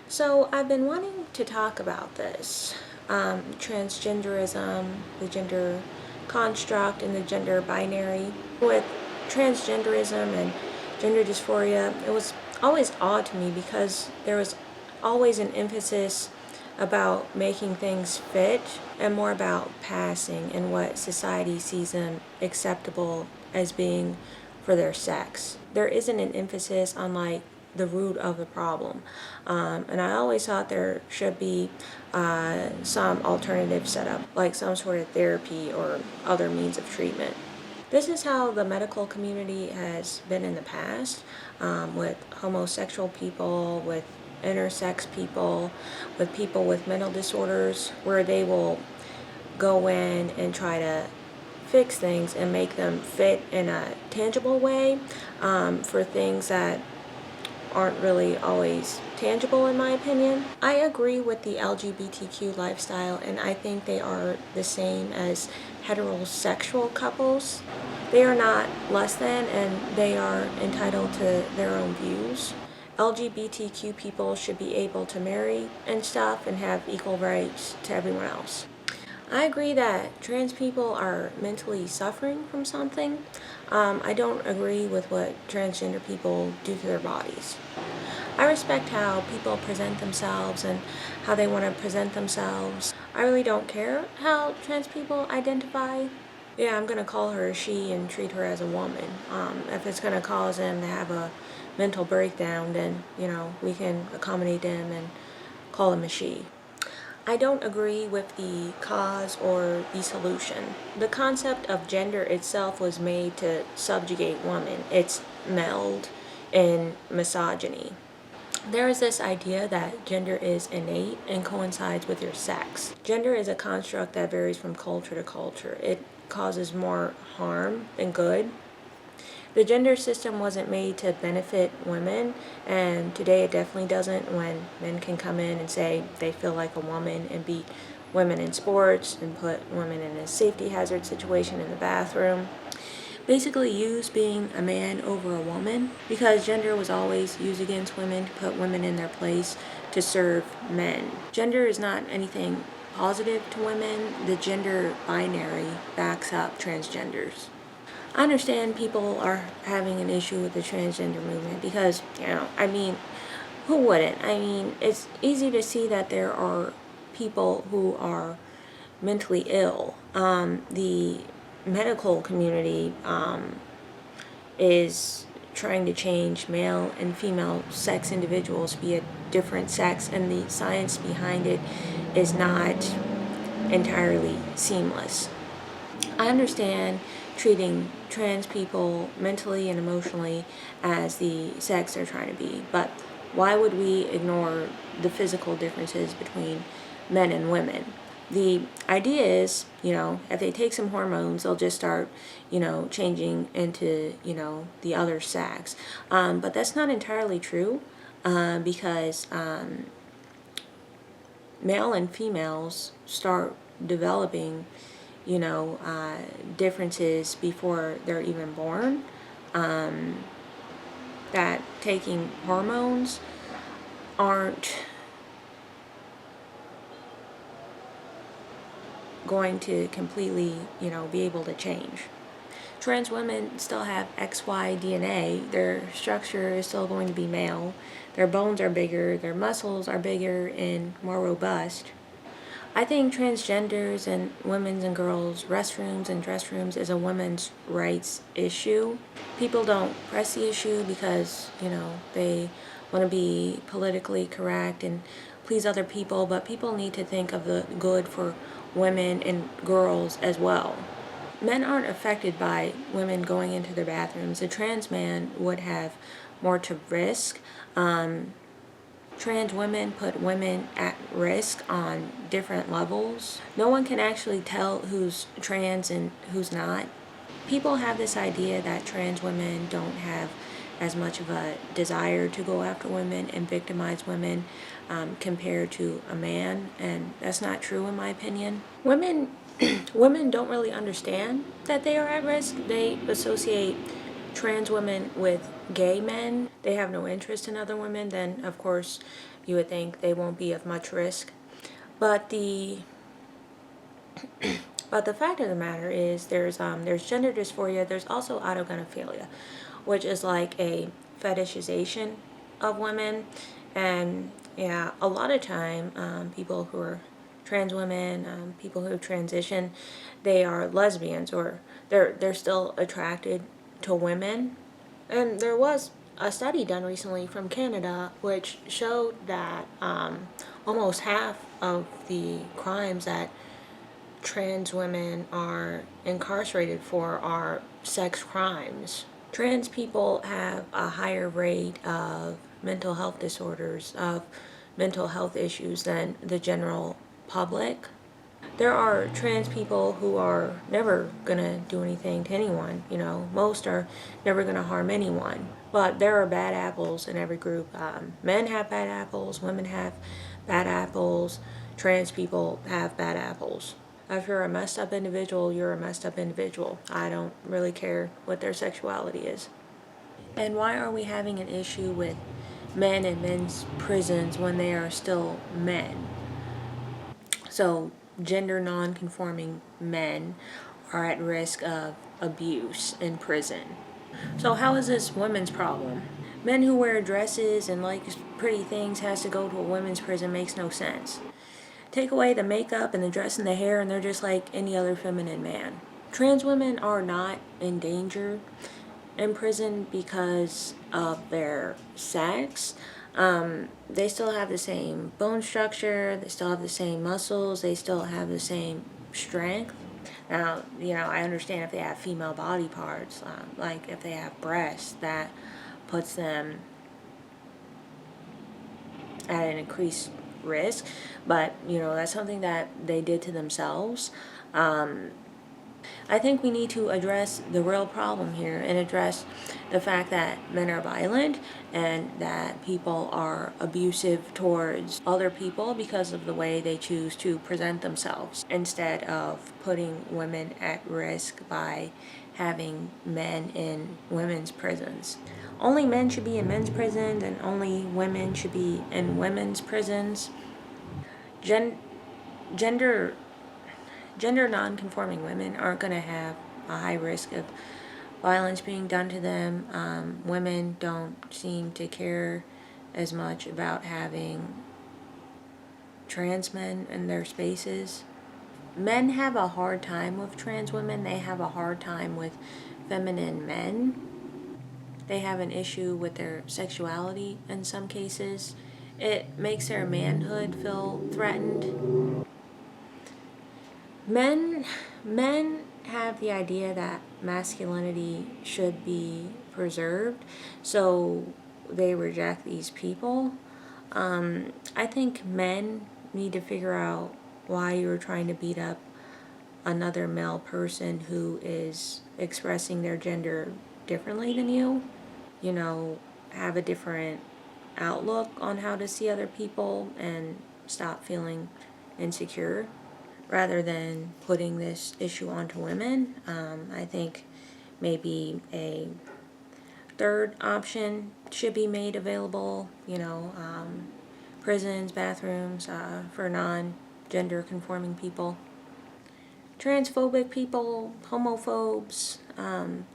So I've been wanting to talk about this, transgenderism, the gender construct, and the gender binary. With transgenderism and gender dysphoria, it was always odd to me because there was always an emphasis about making things fit and more about passing and what society sees them acceptable as being for their sex. There isn't an emphasis on the root of the problem. And I always thought there should be some alternative setup, like some sort of therapy or other means of treatment. This is how the medical community has been in the past, with homosexual people, with intersex people, with people with mental disorders, where they will go in and try to fix things and make them fit in a tangible way, for things that aren't really always tangible, in my opinion. I agree with the LGBTQ lifestyle, and I think they are the same as heterosexual couples. They are not less than, and they are entitled to their own views. LGBTQ people should be able to marry and stuff and have equal rights to everyone else. I agree that trans people are mentally suffering from something. I don't agree with what transgender people do to their bodies. I respect how people present themselves and how they want to present themselves. I really don't care how trans people identify. Yeah, I'm going to call her a she and treat her as a woman. If it's going to cause them to have a mental breakdown, then, we can accommodate them and call them a she. I don't agree with the cause or the solution. The concept of gender itself was made to subjugate women. It's meld in misogyny. There is this idea that gender is innate and coincides with your sex. Gender is a construct that varies from culture to culture. It causes more harm than good. The gender system wasn't made to benefit women, and today it definitely doesn't, when men can come in and say they feel like a woman and beat women in sports and put women in a safety hazard situation in the bathroom. Basically use being a man over a woman, because gender was always used against women to put women in their place to serve men. Gender is not anything positive to women. The gender binary backs up transgenders. I understand people are having an issue with the transgender movement because, who wouldn't? It's easy to see that there are people who are mentally ill. The medical community is trying to change male and female sex individuals to be a different sex, and the science behind it is not entirely seamless. I understand treating trans people mentally and emotionally as the sex they're trying to be, but why would we ignore the physical differences between men and women? The idea is, if they take some hormones, they'll just start, changing into, the other sex. But that's not entirely true, because male and females start developing differences before they're even born. That taking hormones aren't going to completely, be able to change. Trans women still have XY DNA. Their structure is still going to be male. Their bones are bigger. Their muscles are bigger and more robust. I think transgenders and women's and girls' restrooms and dress rooms is a women's rights issue. People don't press the issue because, they want to be politically correct and please other people, but people need to think of the good for women and girls as well. Men aren't affected by women going into their bathrooms. A trans man would have more to risk. Trans women put women at risk on different levels. No one can actually tell who's trans and who's not. People have this idea that trans women don't have as much of a desire to go after women and victimize women, compared to a man, and that's not true in my opinion. Women don't really understand that they are at risk. They associate trans women with gay men, they have no interest in other women, then of course you would think they won't be of much risk. But the fact of the matter is there's gender dysphoria, there's also autogynephilia, which is like a fetishization of women. And yeah, a lot of time people who are trans women, people who transition, they are lesbians, or they're still attracted to women. And there was a study done recently from Canada which showed that almost half of the crimes that trans women are incarcerated for are sex crimes. Trans people have a higher rate of mental health disorders, of mental health issues than the general public. There are trans people who are never gonna do anything to anyone, most are never gonna harm anyone. But there are bad apples in every group. Men have bad apples, women have bad apples, trans people have bad apples. If you're a messed up individual, you're a messed up individual. I don't really care what their sexuality is. And why are we having an issue with men in men's prisons when they are still men? So, gender non-conforming men are at risk of abuse in prison. So how is this women's problem? Men who wear dresses and like pretty things has to go to a women's prison makes no sense. Take away the makeup and the dress and the hair and they're just like any other feminine man. Trans women are not in danger in prison because of their sex. They still have the same bone structure, they still have the same muscles, they still have the same strength. Now, I understand if they have female body parts, like if they have breasts, that puts them at an increased risk, but that's something that they did to themselves. I think we need to address the real problem here and address the fact that men are violent and that people are abusive towards other people because of the way they choose to present themselves, instead of putting women at risk by having men in women's prisons. Only men should be in men's prisons and only women should be in women's prisons. Gender non-conforming women aren't going to have a high risk of violence being done to them. Women don't seem to care as much about having trans men in their spaces. Men have a hard time with trans women. They have a hard time with feminine men. They have an issue with their sexuality in some cases. It makes their manhood feel threatened. Men have the idea that masculinity should be preserved, so they reject these people. I think men need to figure out why you're trying to beat up another male person who is expressing their gender differently than you. Have a different outlook on how to see other people and stop feeling insecure, rather than putting this issue onto women. I think maybe a third option should be made available, prisons, bathrooms for non-gender conforming people. Transphobic people, homophobes,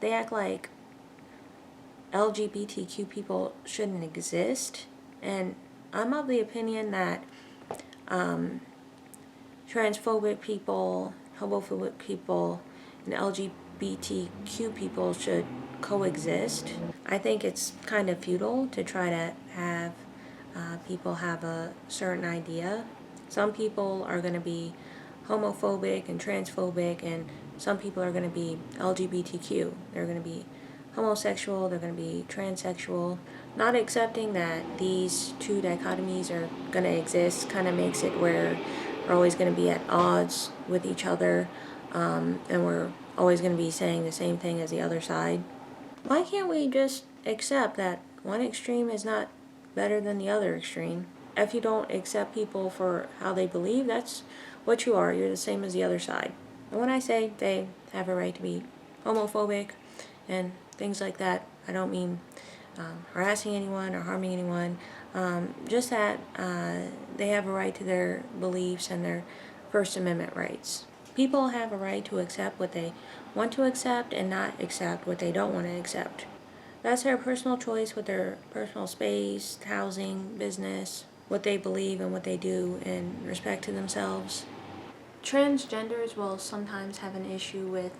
they act like LGBTQ people shouldn't exist. And I'm of the opinion that transphobic people, homophobic people, and LGBTQ people should coexist. I think it's kind of futile to try to have people have a certain idea. Some people are going to be homophobic and transphobic, and some people are going to be LGBTQ. They're going to be homosexual, they're going to be transsexual. Not accepting that these two dichotomies are going to exist kind of makes it where we're always going to be at odds with each other, and we're always going to be saying the same thing as the other side. Why can't we just accept that one extreme is not better than the other extreme? If you don't accept people for how they believe, that's what you are. You're the same as the other side. And when I say they have a right to be homophobic and things like that. I don't mean harassing anyone or harming anyone, just that they have a right to their beliefs and their First Amendment rights. People have a right to accept what they want to accept and not accept what they don't want to accept. That's their personal choice with their personal space, housing, business, what they believe and what they do in respect to themselves. Transgenders will sometimes have an issue with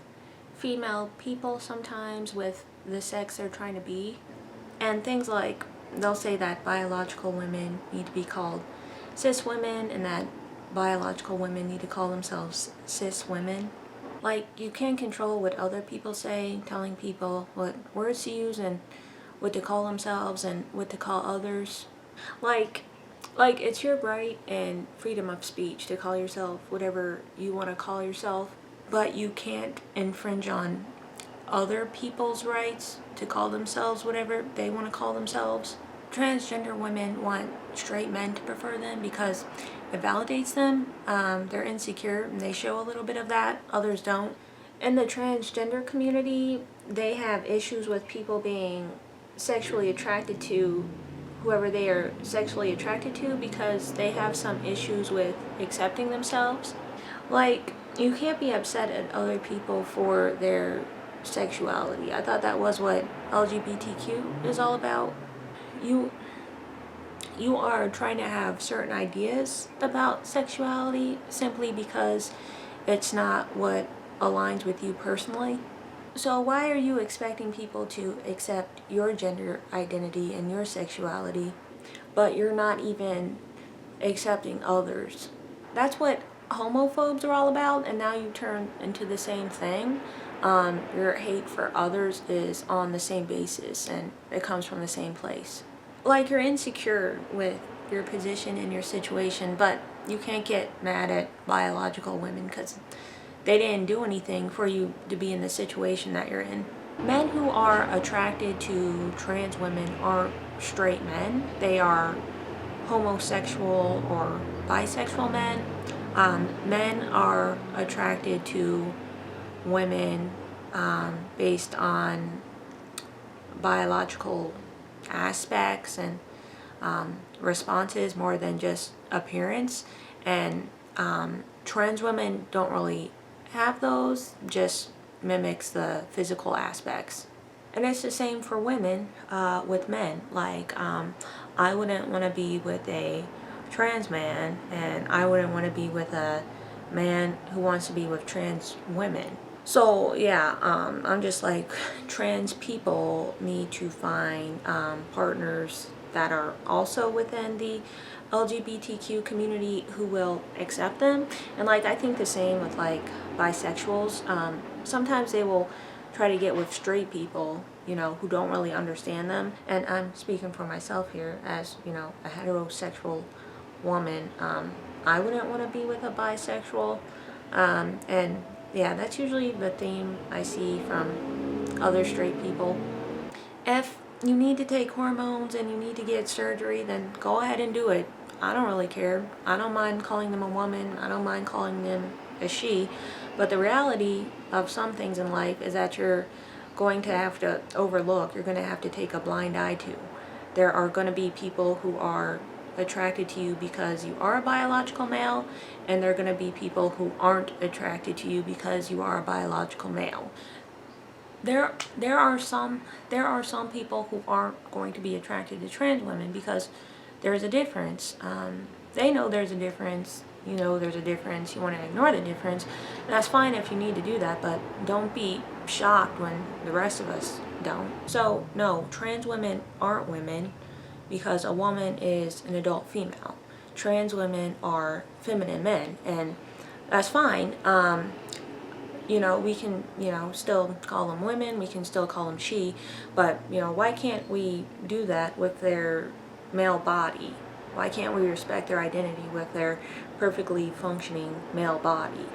female people, sometimes with the sex they're trying to be. And things like, they'll say that biological women need to be called cis women and that biological women need to call themselves cis women. Like, you can't control what other people say, telling people what words to use and what to call themselves and what to call others. Like, it's your right and freedom of speech to call yourself whatever you want to call yourself, but you can't infringe on other people's rights to call themselves whatever they want to call themselves. Transgender women want straight men to prefer them because it validates them. They're insecure and they show a little bit of that. Others don't. In the transgender community, they have issues with people being sexually attracted to whoever they are sexually attracted to because they have some issues with accepting themselves. Like, you can't be upset at other people for their sexuality. I thought that was what LGBTQ is all about. You are trying to have certain ideas about sexuality simply because it's not what aligns with you personally. So why are you expecting people to accept your gender identity and your sexuality, but you're not even accepting others? That's what homophobes are all about, and now you turn into the same thing. Your hate for others is on the same basis, and it comes from the same place. Like, you're insecure with your position in your situation, but you can't get mad at biological women because they didn't do anything for you to be in the situation that you're in. Men who are attracted to trans women aren't straight men. They are homosexual or bisexual men. Men are attracted to women based on biological aspects and responses more than just appearance. And trans women don't really have those, just mimics the physical aspects. And it's the same for women with men. Like, I wouldn't want to be with a trans man, and I wouldn't want to be with a man who wants to be with trans women. So yeah, I'm just like, trans people need to find partners that are also within the LGBTQ community who will accept them. And like, I think the same with like bisexuals. Sometimes they will try to get with straight people, who don't really understand them. And I'm speaking for myself here as, a heterosexual woman. I wouldn't want to be with a bisexual. And yeah, that's usually the theme I see from other straight people. If you need to take hormones and you need to get surgery, then go ahead and do it. I don't really care. I don't mind calling them a woman. I don't mind calling them a she. But the reality of some things in life is that you're going to have to overlook. You're going to have to take a blind eye to. There are going to be people who are attracted to you because you are a biological male, and there are going to be people who aren't attracted to you because you are a biological male. There are some people who aren't going to be attracted to trans women because there's a difference. They know there's a difference. You know there's a difference. You want to ignore the difference. That's fine if you need to do that, but don't be shocked when the rest of us don't. So no, trans women aren't women because a woman is an adult female. Trans women are feminine men, and that's fine. We can, still call them women, we can still call them she, but, why can't we do that with their male body? Why can't we respect their identity with their perfectly functioning male body?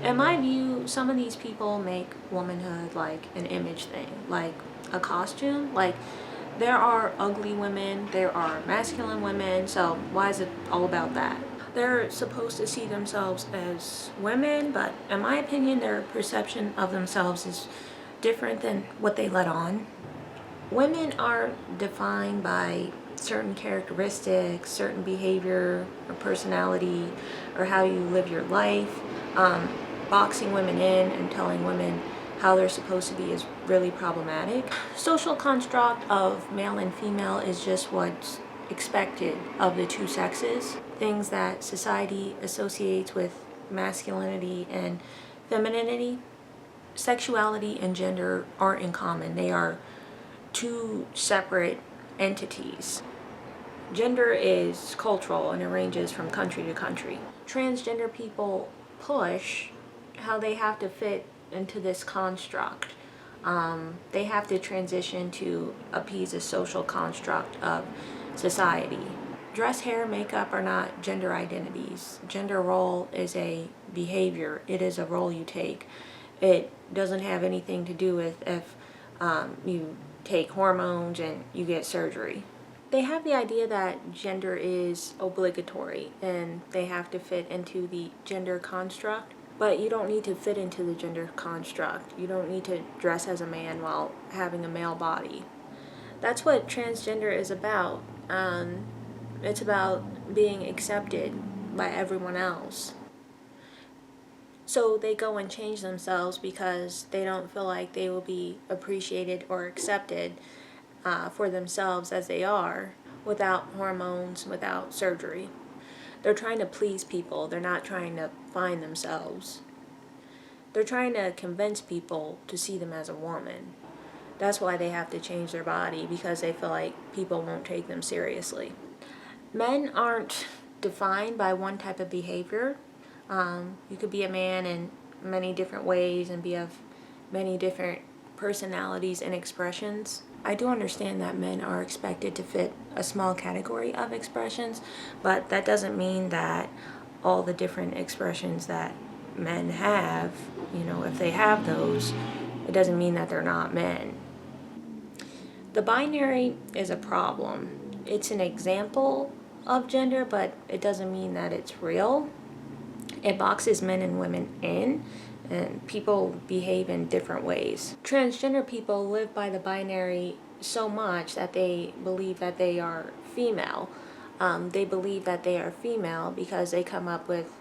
In my view, some of these people make womanhood like an image thing, like a costume. Like, there are ugly women, there are masculine women, so why is it all about that? They're supposed to see themselves as women, but in my opinion, their perception of themselves is different than what they let on. Women aren't defined by certain characteristics, certain behavior or personality, or how you live your life. Boxing women in and telling women how they're supposed to be is really problematic. Social construct of male and female is just what's expected of the two sexes. Things that society associates with masculinity and femininity. Sexuality and gender aren't in common. They are two separate entities. Gender is cultural and it ranges from country to country. Transgender people push how they have to fit into this construct. They have to transition to appease a social construct of society. Dress, hair, makeup are not gender identities. Gender role is a behavior. It is a role you take. It doesn't have anything to do with if you take hormones and you get surgery. They have the idea that gender is obligatory and they have to fit into the gender construct, but you don't need to fit into the gender construct. You don't need to dress as a man while having a male body. That's what transgender is about. It's about being accepted by everyone else. So they go and change themselves because they don't feel like they will be appreciated or accepted for themselves as they are without hormones, without surgery. They're trying to please people. They're not trying to find themselves. They're trying to convince people to see them as a woman. That's why they have to change their body, because they feel like people won't take them seriously. Men aren't defined by one type of behavior. You could be a man in many different ways and be of many different personalities and expressions. I do understand that men are expected to fit a small category of expressions, but that doesn't mean that all the different expressions that men have, if they have those, it doesn't mean that they're not men. The binary is a problem. It's an example of gender, but it doesn't mean that it's real. It boxes men and women in, and people behave in different ways. Transgender people live by the binary so much that they believe that they are female. They believe that they are female because they come up with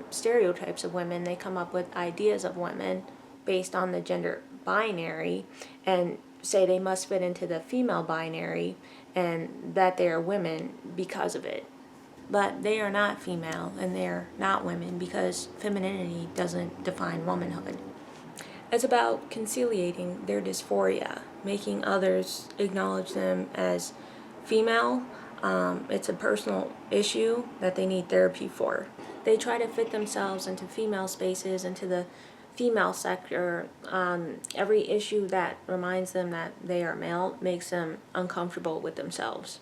stereotypes of women. They come up with ideas of women based on the gender binary and say they must fit into the female binary and that they are women because of it. But they are not female and they're not women because femininity doesn't define womanhood. It's about conciliating their dysphoria, making others acknowledge them as female. It's a personal issue that they need therapy for. They try to fit themselves into female spaces, into the female sector. Every issue that reminds them that they are male makes them uncomfortable with themselves.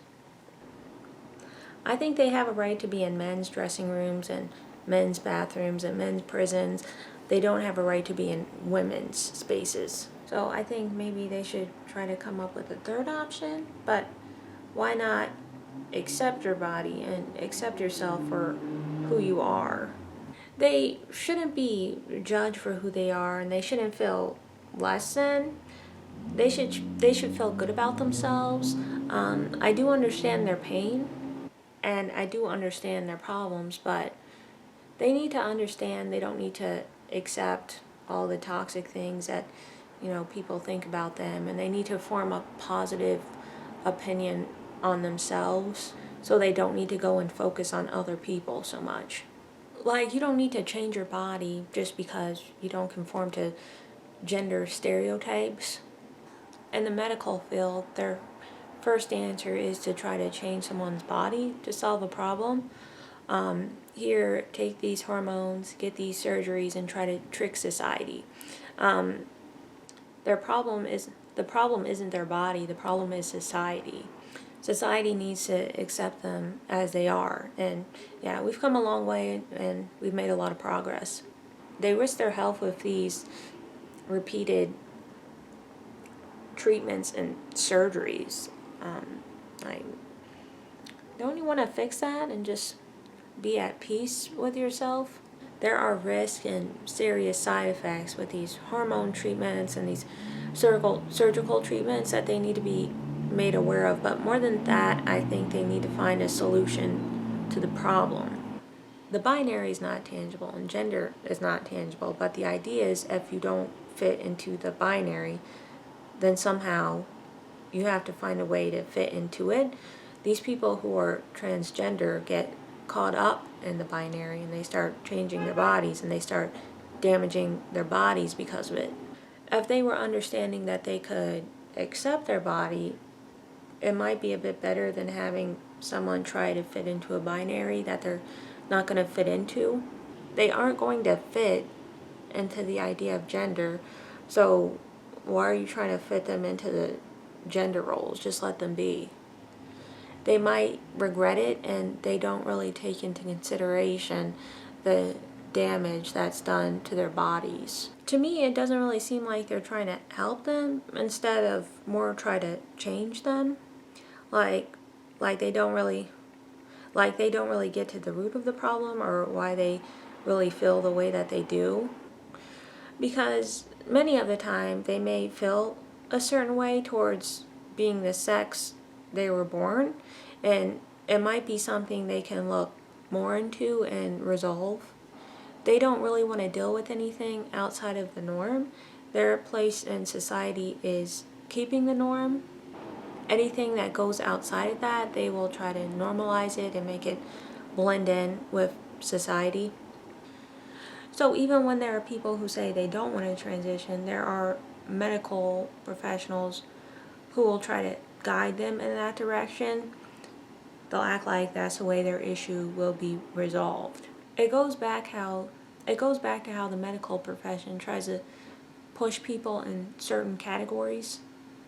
I think they have a right to be in men's dressing rooms and men's bathrooms and men's prisons. They don't have a right to be in women's spaces. So I think maybe they should try to come up with a third option, but why not accept your body and accept yourself for who you are? They shouldn't be judged for who they are, and they shouldn't feel less than. They should feel good about themselves. I do understand their pain, and I do understand their problems, but they need to understand they don't need to accept all the toxic things that people think about them, and they need to form a positive opinion on themselves so they don't need to go and focus on other people so much. Like, you don't need to change your body just because you don't conform to gender stereotypes. In the medical field, their first answer is to try to change someone's body to solve a problem. Here, take these hormones, get these surgeries, and try to trick society. The problem isn't their body. The problem is society. Society needs to accept them as they are. And yeah, we've come a long way and we've made a lot of progress. They risk their health with these repeated treatments and surgeries. Don't you want to fix that and just be at peace with yourself? there are risks and serious side effects with these hormone treatments and these surgical treatments that they need to be made aware of. But more than that, I think they need to find a solution to the problem. The binary is not tangible and gender is not tangible, but the idea is if you don't fit into the binary, then somehow you have to find a way to fit into it. These people who are transgender get caught up in the binary and they start changing their bodies and they start damaging their bodies because of it. If they were understanding that they could accept their body, it might be a bit better than having someone try to fit into a binary that they're not going to fit into. They aren't going to fit into the idea of gender, so why are you trying to fit them into the gender roles? Just let them be. They might regret it and they don't really take into consideration the damage that's done to their bodies. To me, it doesn't really seem like they're trying to help them instead of more try to change them. Like they don't really get to the root of the problem or why they really feel the way that they do. Because many of the time they may feel a certain way towards being the sex they were born, and it might be something they can look more into and resolve. They don't really want to deal with anything outside of the norm. Their place in society is keeping the norm. Anything that goes outside of that, they will try to normalize it and make it blend in with society. So even when there are people who say they don't want to transition, there are medical professionals who will try to guide them in that direction. They'll act like that's the way their issue will be resolved. It goes back to how the medical profession tries to push people in certain categories.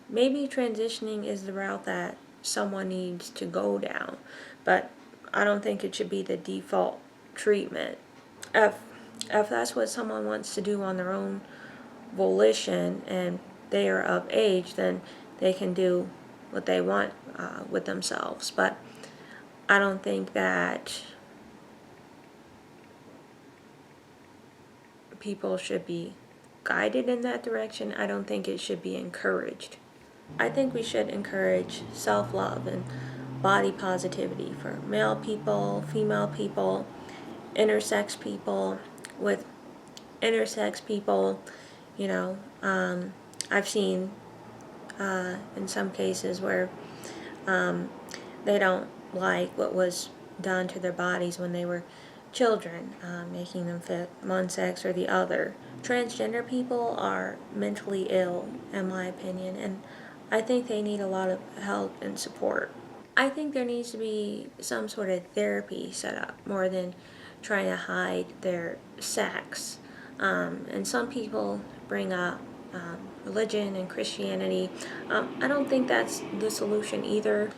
Maybe transitioning is the route that someone needs to go down, but I don't think it should be the default treatment. If that's what someone wants to do on their own volition and they are of age, then they can do what they want with themselves. But I don't think that people should be guided in that direction. I don't think it should be encouraged. I think we should encourage self-love and body positivity for male people, female people, intersex people. With intersex people, I've seen in some cases where they don't like what was done to their bodies when they were children, making them fit one sex or the other. Transgender people are mentally ill, in my opinion, and I think they need a lot of help and support. I think there needs to be some sort of therapy set up more than trying to hide their sex. And some people bring up religion and Christianity. I don't think that's the solution either.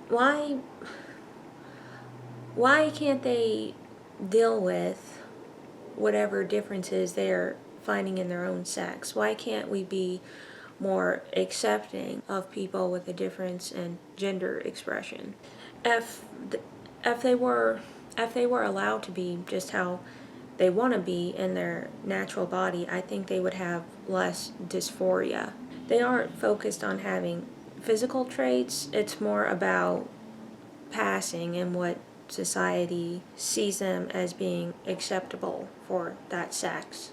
Why can't they deal with whatever differences they're finding in their own sex? Why can't we be more accepting of people with a difference in gender expression? If they were allowed to be just how they want to be in their natural body, I think they would have less dysphoria. They aren't focused on having physical traits. It's more about passing and what society sees them as being acceptable for that sex.